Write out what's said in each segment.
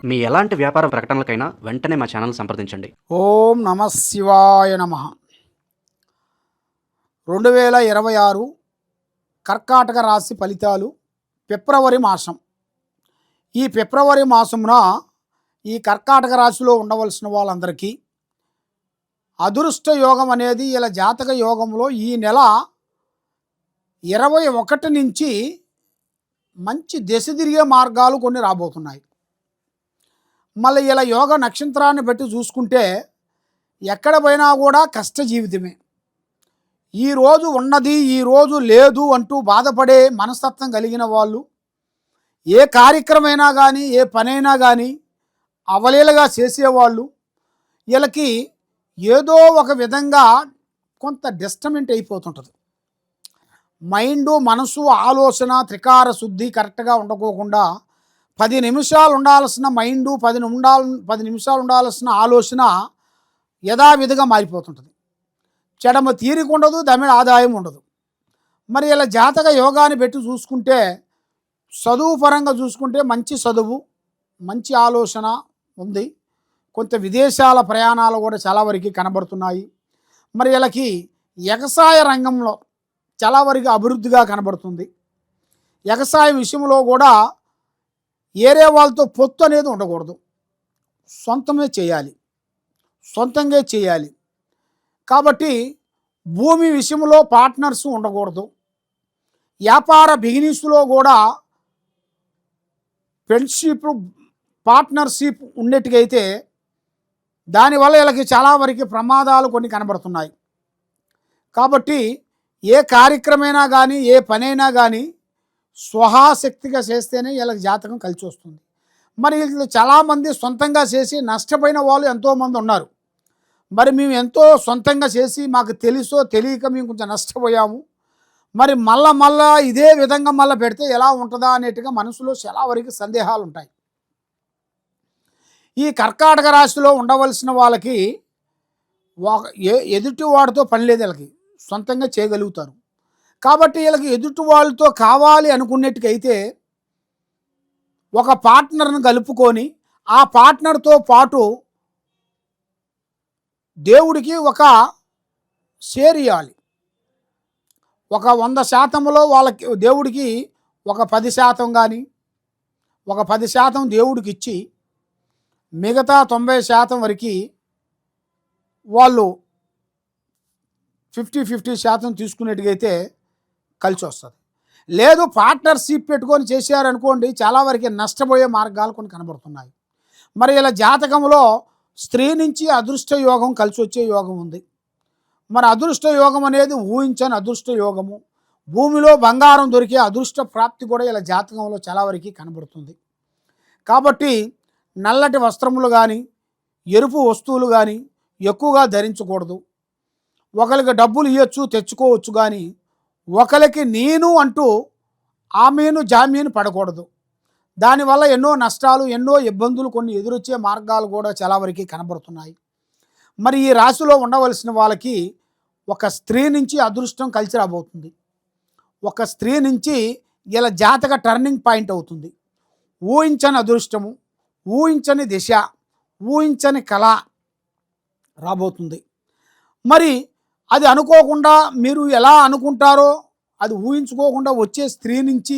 మీ ఎలాంటి వ్యాపార ప్రకటనలకైనా వెంటనే మా ఛానల్ సంప్రదించండి. ఓం నమ శివాయ నమ. 2026 కర్కాటక రాశి ఫలితాలు ఫిబ్రవరి మాసం. ఈ ఫిబ్రవరి మాసమున ఈ కర్కాటక రాశిలో ఉండవలసిన వాళ్ళందరికీ అదృష్ట యోగం అనేది ఇలా జాతక యోగంలో ఈ నెల 21 నుంచి మంచి దిశ తిరిగే మార్గాలు కొన్ని రాబోతున్నాయి. మళ్ళీ ఇలా యోగ నక్షత్రాన్ని బట్టి చూసుకుంటే ఎక్కడ పోయినా కూడా కష్ట జీవితమే. ఈరోజు ఉన్నది ఈరోజు లేదు అంటూ బాధపడే మనస్తత్వం కలిగిన వాళ్ళు ఏ కార్యక్రమైనా కానీ ఏ పనైనా కానీ అవలీలగా చేసేవాళ్ళు వీళ్ళకి ఏదో ఒక విధంగా కొంత డిస్టర్బెంట్ అయిపోతుంటుంది. మైండు మనసు ఆలోచన త్రికార శుద్ధి కరెక్ట్గా ఉండకోకుండా 10 నిమిషాలు ఉండాల్సిన మైండు 10 నిమిషాలు ఉండాల్సిన ఆలోచన యథావిధిగా మారిపోతుంటుంది. చెడమ తీరిక ఉండదు, దమిడ ఆదాయం ఉండదు. మరి ఇలా జాతక యోగాన్ని పెట్టి చూసుకుంటే చదువు పరంగా చూసుకుంటే మంచి చదువు మంచి ఆలోచన ఉంది. కొంత విదేశాల ప్రయాణాలు కూడా చాలా వరకు కనబడుతున్నాయి. మరి వీళ్ళకి వ్యవసాయ రంగంలో చాలా వరకు అభివృద్ధిగా కనబడుతుంది. వ్యవసాయం విషయంలో కూడా ఏరే వాళ్ళతో పొత్తు అనేది ఉండకూడదు, సొంతంగా చేయాలి. కాబట్టి భూమి విషయంలో పార్ట్నర్స్ ఉండకూడదు. వ్యాపార బిజినెస్లో కూడా ఫ్రెండ్షిప్ పార్ట్నర్షిప్ ఉన్నట్టుగైతే దానివల్ల వీళ్ళకి చాలా వరకు ప్రమాదాలు కొన్ని కనబడుతున్నాయి. కాబట్టి ఏ కార్యక్రమైనా కానీ ఏ పనైనా కానీ స్వహాశక్తిగా చేస్తేనే వీళ్ళకి జాతకం కలిసి వస్తుంది. మరి వీళ్ళు చాలామంది సొంతంగా చేసి నష్టపోయిన వాళ్ళు ఎంతోమంది ఉన్నారు. మరి మేము ఎంతో సొంతంగా చేసి మాకు తెలుసో తెలియక మేము కొంచెం నష్టపోయాము, మరి మళ్ళా ఇదే విధంగా మళ్ళీ పెడితే ఎలా ఉంటుందా అనేట్టుగా మనసులో చాలా వరకు సందేహాలు ఉంటాయి. ఈ కర్కాటక రాశిలో ఉండవలసిన వాళ్ళకి ఎదుటి వాడితో పని లేదు, వీళ్ళకి సొంతంగా చేయగలుగుతారు. కాబట్టి వీళ్ళకి ఎదుటి వాళ్ళతో కావాలి అనుకున్నట్టుకైతే ఒక పార్ట్నర్ను కలుపుకొని ఆ పార్ట్నర్తో పాటు దేవుడికి ఒక షేర్ ఇవ్వాలి. ఒక 100% వాళ్ళకి దేవుడికి ఒక 10% కానీ ఒక 10% దేవుడికి ఇచ్చి మిగతా 90% వరకు వాళ్ళు 50% తీసుకునేట్టుగైతే కలిసి వస్తుంది. లేదు పార్ట్నర్షిప్ పెట్టుకొని చేశారనుకోండి చాలా వరకు నష్టపోయే మార్గాలు కొన్ని కనబడుతున్నాయి. మరి ఇలా జాతకంలో స్త్రీ నుంచి అదృష్ట యోగం కలిసి వచ్చే యోగం ఉంది. మరి అదృష్ట యోగం అనేది ఊహించని అదృష్ట యోగము. భూమిలో బంగారం దొరికే అదృష్ట ప్రాప్తి కూడా ఇలా జాతకంలో చాలా వరకు కనబడుతుంది. కాబట్టి నల్లటి వస్త్రములు కానీ ఎరుపు వస్తువులు కానీ ఎక్కువగా ధరించకూడదు. ఒకరికి డబ్బులు ఇవ్వచ్చు తెచ్చుకోవచ్చు, కానీ ఒకరికి నేను అంటూ ఆమెను జామీను పడకూడదు. దానివల్ల ఎన్నో నష్టాలు ఎన్నో ఇబ్బందులు కొన్ని ఎదురొచ్చే మార్గాలు కూడా చాలా వరకు కనబడుతున్నాయి. మరి ఈ రాశిలో ఉండవలసిన వాళ్ళకి ఒక స్త్రీ నుంచి అదృష్టం కలిసి రాబోతుంది. ఒక స్త్రీ నుంచి ఇలా జాతక టర్నింగ్ పాయింట్ అవుతుంది. ఊహించని అదృష్టము, ఊహించని దిశ, ఊహించని కళ రాబోతుంది. మరి అది అనుకోకుండా మీరు ఎలా అనుకుంటారో అది ఊహించుకోకుండా వచ్చే స్త్రీ నుంచి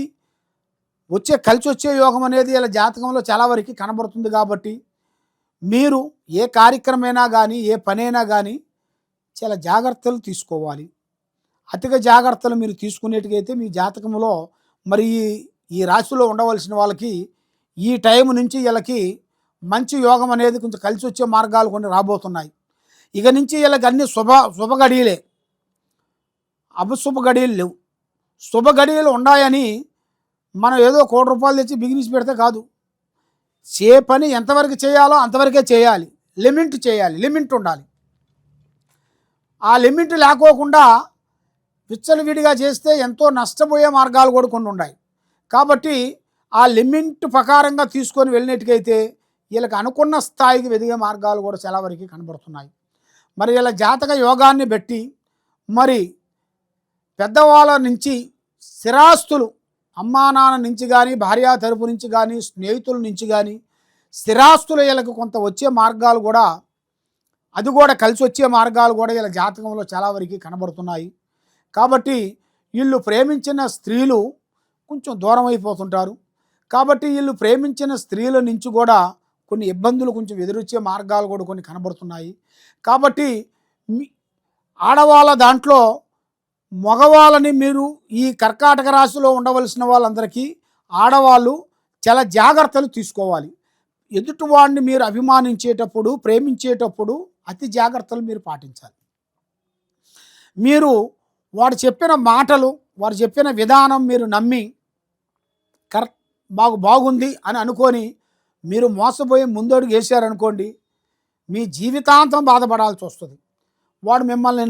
కలిసి వచ్చే యోగం అనేది ఇలా జాతకంలో చాలా వరకు కనబడుతుంది. కాబట్టి మీరు ఏ కార్యక్రమైనా కానీ ఏ పనైనా కానీ చాలా జాగ్రత్తలు తీసుకోవాలి. అతిగా జాగ్రత్తలు మీరు తీసుకునేట్టుగైతే మీ జాతకంలో మరి ఈ రాశిలో ఉండవలసిన వాళ్ళకి ఈ టైం నుంచి వీళ్ళకి మంచి యోగం అనేది కొంచెం కలిసి వచ్చే మార్గాలు కొన్ని రాబోతున్నాయి. ఇక నుంచి వీళ్ళకి అన్ని శుభ గడియలే, అపశుభ గడియలు లేవు. శుభ గడియలు ఉన్నాయని మనం ఏదో ₹1 తెచ్చి బిజినెస్ పెడితే కాదు. పని ఎంతవరకు చేయాలో అంతవరకే చేయాలి. లిమిట్ ఉండాలి. ఆ లిమిట్ లేకోకుండా విచ్చలవిడిగా చేస్తే ఎంతో నష్టపోయే మార్గాలు కూడా కొన్ని ఉన్నాయి. కాబట్టి ఆ లిమిట్ ప్రకారంగా తీసుకొని వెళ్ళినట్టుకైతే వీళ్ళకి అనుకున్న స్థాయికి ఎదిగే మార్గాలు కూడా చాలా వరకు కనబడుతున్నాయి. మరి వీళ్ళ జాతక యోగాన్ని బట్టి మరి పెద్దవాళ్ళ నుంచి స్థిరాస్తులు అమ్మా నాన్న నుంచి కానీ భార్య తరపు నుంచి కానీ స్నేహితుల నుంచి కానీ స్థిరాస్తులు వీళ్ళకి కొంత వచ్చే మార్గాలు కూడా, అది కూడా కలిసి వచ్చే మార్గాలు కూడా వీళ్ళ జాతకంలో చాలా వరకు కనబడుతున్నాయి. కాబట్టి వీళ్ళు ప్రేమించిన స్త్రీలు కొంచెం దూరం అయిపోతుంటారు. కాబట్టి వీళ్ళు ప్రేమించిన స్త్రీల నుంచి కూడా కొన్ని ఇబ్బందులు కొంచెం ఎదురొచ్చే మార్గాలు కూడా కొన్ని కనబడుతున్నాయి. కాబట్టి ఆడవాళ్ళ దాంట్లో మగవాళ్ళని మీరు ఈ కర్కాటక రాశిలో ఉండవలసిన వాళ్ళందరికీ ఆడవాళ్ళు చాలా జాగ్రత్తలు తీసుకోవాలి. ఎదుటివాడిని మీరు అభిమానించేటప్పుడు, ప్రేమించేటప్పుడు అతి జాగ్రత్తలు మీరు పాటించాలి. మీరు వాడు చెప్పిన మాటలు, వాడు చెప్పిన విధానం మీరు నమ్మి బాగుంది అని అనుకొని మీరు మోసపోయి ముందడుగు వేసారనుకోండి, మీ జీవితాంతం బాధపడాల్సి వస్తుంది. వాడు మిమ్మల్ని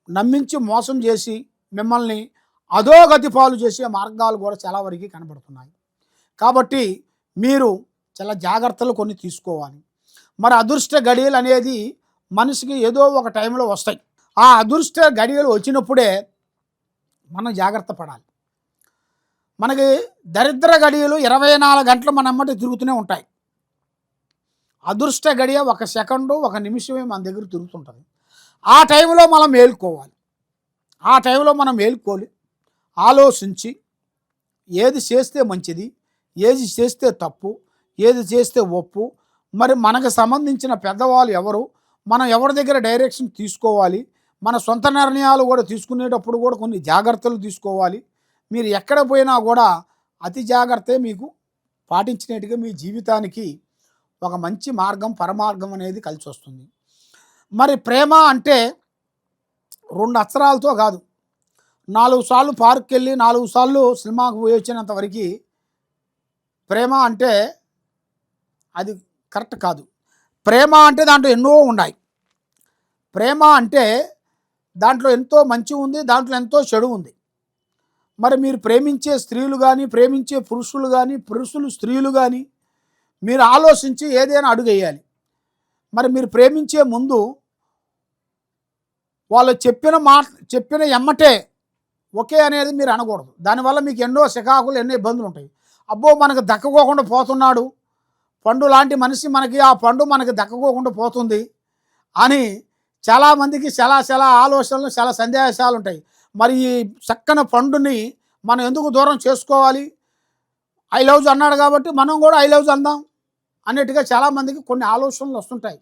నమ్మించి మోసం చేసి మిమ్మల్ని అధోగతి పాలు చేసే మార్గాలు కూడా చాలా వరకు కనబడుతున్నాయి. కాబట్టి మీరు చాలా జాగ్రత్తలు కొన్ని తీసుకోవాలి. మరి అదృష్ట గడియలు అనేది మనిషికి ఏదో ఒక టైంలో వస్తాయి. ఆ అదృష్ట గడియలు వచ్చినప్పుడే మనం జాగ్రత్త పడాలి. మనకి దరిద్ర గడియలు 24 గంటలు మన ఎమ్మటి తిరుగుతూనే ఉంటాయి. అదృష్ట గడియ 1 సెకండు 1 నిమిషమే మన దగ్గర తిరుగుతుంటుంది. ఆ టైంలో మనం మేలుకోవాలి. ఆ టైంలో మనం మేలుకోవాలి, ఆలోచించి ఏది చేస్తే మంచిది, ఏది చేస్తే తప్పు, ఏది చేస్తే ఒప్పు, మరి మనకు సంబంధించిన పెద్దవాళ్ళు ఎవరు, మనం ఎవరి దగ్గర డైరెక్షన్ తీసుకోవాలి, మన సొంత నిర్ణయాలు కూడా తీసుకునేటప్పుడు కూడా కొన్ని జాగ్రత్తలు తీసుకోవాలి. మీరు ఎక్కడ పోయినా కూడా అతి జాగ్రత్తే మీకు పాటించినట్టుగా మీ జీవితానికి ఒక మంచి మార్గం, పరమార్గం అనేది కలిసి వస్తుంది. మరి ప్రేమ అంటే 2 అక్షరాలతో కాదు, 4 సార్లు పార్క్కి వెళ్ళి 4 సార్లు సినిమాకు పోయి వచ్చినంత వరకు ప్రేమ అంటే అది కరెక్ట్ కాదు. ప్రేమ అంటే దాంట్లో ఎన్నో ఉన్నాయి. ప్రేమ అంటే దాంట్లో ఎంతో మంచి ఉంది, దాంట్లో ఎంతో చెడు ఉంది. మరి మీరు ప్రేమించే స్త్రీలు కానీ, ప్రేమించే పురుషులు కానీ, పురుషులు స్త్రీలు కానీ మీరు ఆలోచించి ఏదైనా అడుగేయాలి. మరి మీరు ప్రేమించే ముందు వాళ్ళు చెప్పిన ఎమ్మటే ఓకే అనేది మీరు అనకూడదు. దానివల్ల మీకు ఎన్నో చికాకులు, ఎన్నో ఇబ్బందులు ఉంటాయి. అబ్బో మనకు దక్కకోకుండా పోతున్నాడు, పండు లాంటి మనిషి మనకి, ఆ పండు మనకి దక్కకోకుండా పోతుంది అని చాలామందికి చాలా ఆలోచనలు, చాలా సందేశాలు ఉంటాయి. మరి ఈ చక్కని పండుని మనం ఎందుకు దూరం చేసుకోవాలి? ఐ లవ్ యూ అన్నాడు కాబట్టి మనం కూడా ఐ లవ్ యూ అందాం అన్నట్టుగా చాలామందికి కొన్ని ఆలోచనలు వస్తుంటాయి.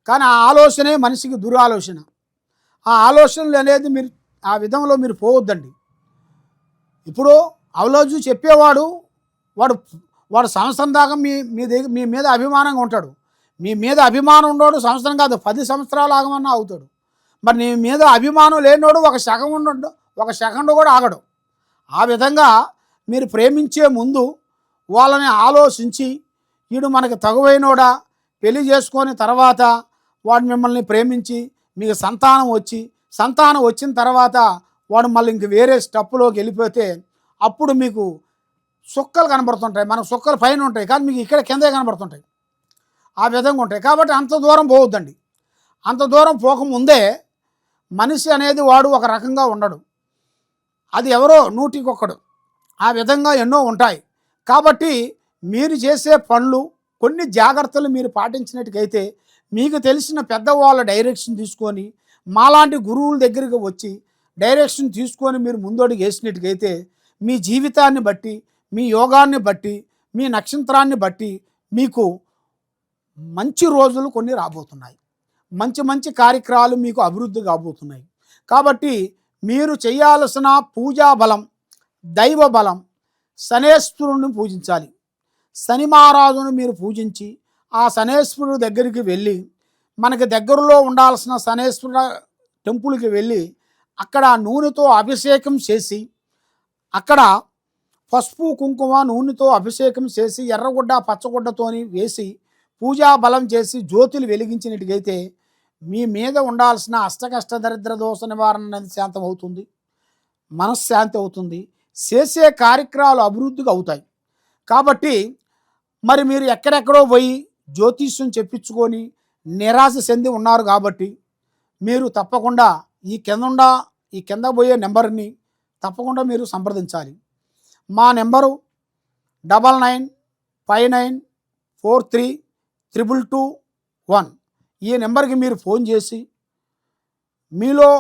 కానీ ఆ ఆలోచనే మనిషికి దురాలోచన. ఆ ఆలోచనలు అనేది మీరు ఆ విధంలో మీరు పోవద్దండి. ఇప్పుడు ఐ లవ్ యూ చెప్పేవాడు వాడు సంవత్సరం దాకా మీ మీద అభిమానంగా ఉంటాడు. మీ మీద అభిమానం ఉన్నోడు సంవత్సరం కాదు 10 సంవత్సరాలు ఆగమన్నా అవుతాడు. మరి నీ మీద అభిమానం లేనోడు 1 సెకండ్ కూడా ఆగడు. ఆ విధంగా మీరు ప్రేమించే ముందు వాళ్ళని ఆలోచించి, వీడు మనకు తగువైనోడా, పెళ్లి చేసుకొని తర్వాత వాడు మిమ్మల్ని ప్రేమించి మీకు సంతానం వచ్చిన తర్వాత వాడు మళ్ళీ ఇంక వేరే స్టెప్లోకి వెళ్ళిపోతే అప్పుడు మీకు సుక్కలు కనబడుతుంటాయి. మన సుక్కలు పైన ఉంటాయి కానీ మీకు ఇక్కడ కిందే కనబడుతుంటాయి. ఆ విధంగా ఉంటాయి. కాబట్టి అంత దూరం పోవద్దండి. అంత దూరం పోకముందే మనిషి అనేది వాడు ఒక రకంగా ఉండడు, అది ఎవరో 100కి 1. ఆ విధంగా ఎన్నో ఉంటాయి. కాబట్టి మీరు చేసే పనులు కొన్ని జాగ్రత్తలు మీరు పాటించినట్టుకైతే మీకు తెలిసిన పెద్దవాళ్ళ డైరెక్షన్ తీసుకొని, మాలాంటి గురువుల దగ్గరికి వచ్చి డైరెక్షన్ తీసుకొని మీరు ముందడుగు వేసినట్టుకైతే మీ జీవితాన్ని బట్టి, మీ యోగాన్ని బట్టి, మీ నక్షత్రాన్ని బట్టి మీకు మంచి రోజులు కొన్ని రాబోతున్నాయి. మంచి కార్యక్రమాలు మీకు అభివృద్ధి కాబోతున్నాయి. కాబట్టి మీరు చేయాల్సిన పూజా బలం, దైవ బలం, శనేశ్వరుని పూజించాలి. శని మహారాజును మీరు పూజించి ఆ శనేశ్వరుడు దగ్గరికి వెళ్ళి, మనకి దగ్గరలో ఉండాల్సిన శనేశ్వర టెంపుల్కి వెళ్ళి అక్కడ నూనెతో అభిషేకం చేసి, అక్కడ పసుపు కుంకుమ నూనెతో అభిషేకం చేసి ఎర్రగుడ్డ పచ్చగుడ్డతోని వేసి పూజా బలం చేసి జ్యోతులు వెలిగించినట్టుగైతే మీ మీద ఉండాల్సిన అష్టకష్ట దరిద్ర దోష నివారణ అనేది శాంతం అవుతుంది, మనశ్శాంతి అవుతుంది, చేసే కార్యక్రమాలు అభివృద్ధిగా అవుతాయి. కాబట్టి మరి మీరు ఎక్కడెక్కడో పోయి జ్యోతిష్యం చెప్పించుకొని నిరాశ చెంది ఉన్నారు కాబట్టి మీరు తప్పకుండా ఈ కింద పోయే నెంబర్ని తప్పకుండా మీరు సంప్రదించాలి. మా నెంబరు 9959 432221 ఈ నెంబర్కి మీరు ఫోన్ చేసి మీలో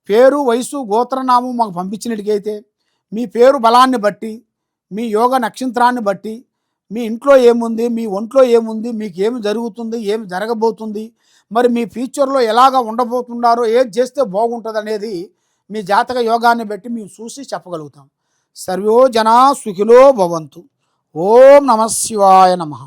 పేరు, వయసు, గోత్రనామం మాకు పంపించినట్టుగైతే మీ పేరు బలాన్ని బట్టి, మీ యోగ నక్షత్రాన్ని బట్టి, మీ ఇంట్లో ఏముంది, మీ ఒంట్లో ఏముంది, మీకు ఏమి జరుగుతుంది, ఏమి జరగబోతుంది, మరి మీ ఫ్యూచర్లో ఎలాగ ఉండబోతున్నారో, ఏది చేస్తే బాగుంటుంది అనేది మీ జాతక యోగాన్ని బట్టి మేము చూసి చెప్పగలుగుతాం. సర్వో జనా సుఖినో భవంతు. ఓం నమః శివాయ నమః.